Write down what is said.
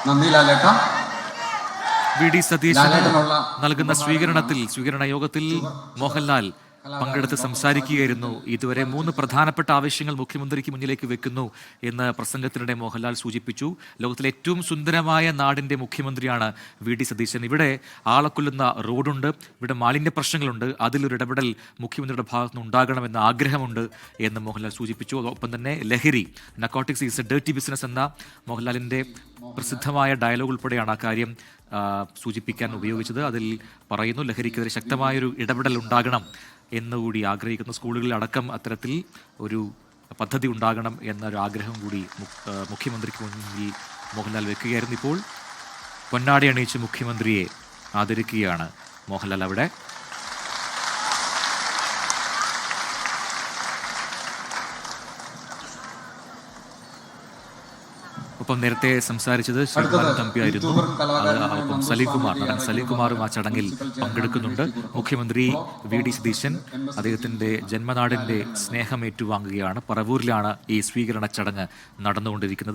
നന്ദി ലാലേട്ട. V D സതീശന് നൽകുന്ന സ്വീകരണ യോഗത്തിൽ മോഹൻലാൽ പങ്കെടുത്ത് സംസാരിക്കുകയായിരുന്നു. ഇതുവരെ 3 പ്രധാനപ്പെട്ട ആവശ്യങ്ങൾ മുഖ്യമന്ത്രിക്ക് മുന്നിലേക്ക് വെക്കുന്നു എന്ന് പ്രസംഗത്തിനിടെ മോഹൻലാൽ സൂചിപ്പിച്ചു. ലോകത്തിലെ ഏറ്റവും സുന്ദരമായ നാടിന്റെ മുഖ്യമന്ത്രിയാണ് വി ഡി സതീശൻ. ഇവിടെ ആളക്കൊല്ലുന്ന റോഡുണ്ട്, ഇവിടെ മാലിന്യ പ്രശ്നങ്ങളുണ്ട്, അതിലൊരു ഇടപെടൽ മുഖ്യമന്ത്രിയുടെ ഭാഗത്തുനിന്ന് ഉണ്ടാകണമെന്ന ആഗ്രഹമുണ്ട് എന്ന് മോഹൻലാൽ സൂചിപ്പിച്ചു. ഒപ്പം തന്നെ ലഹരി, narcotics is A dirty business എന്ന മോഹൻലാലിന്റെ പ്രസിദ്ധമായ ഡയലോഗ് ഉൾപ്പെടെയാണ് ആ കാര്യം സൂചിപ്പിക്കാൻ ഉപയോഗിച്ചത്. അതിൽ പറയുന്നു ലഹരിക്കെതിരെ ശക്തമായൊരു ഇടപെടൽ ഉണ്ടാകണം എന്നുകൂടി ആഗ്രഹിക്കുന്നു. സ്കൂളുകളിൽ അടക്കം അത്തരത്തിൽ ഒരു പദ്ധതി ഉണ്ടാകണം എന്നൊരു ആഗ്രഹം കൂടി മുഖ്യമന്ത്രിക്ക് മുന്നിൽ മോഹൻലാൽ വെക്കുകയായിരുന്നു. ഇപ്പോൾ പൊന്നാടി അണിയിച്ച് മുഖ്യമന്ത്രിയെ ആദരിക്കുകയാണ് മോഹൻലാൽ അവിടെ. ഒപ്പം നേരത്തെ സംസാരിച്ചത് ശ്രീകുമാരൻ തമ്പിയായിരുന്നു. ഒപ്പം നടൻ സലീം കുമാറും ആ ചടങ്ങിൽ പങ്കെടുക്കുന്നുണ്ട്. മുഖ്യമന്ത്രി വി ഡി സതീശൻ അദ്ദേഹത്തിന്റെ ജന്മനാടിന്റെ സ്നേഹം ഏറ്റുവാങ്ങുകയാണ്. പറവൂരിലാണ് ഈ സ്വീകരണ ചടങ്ങ് നടന്നുകൊണ്ടിരിക്കുന്നത്.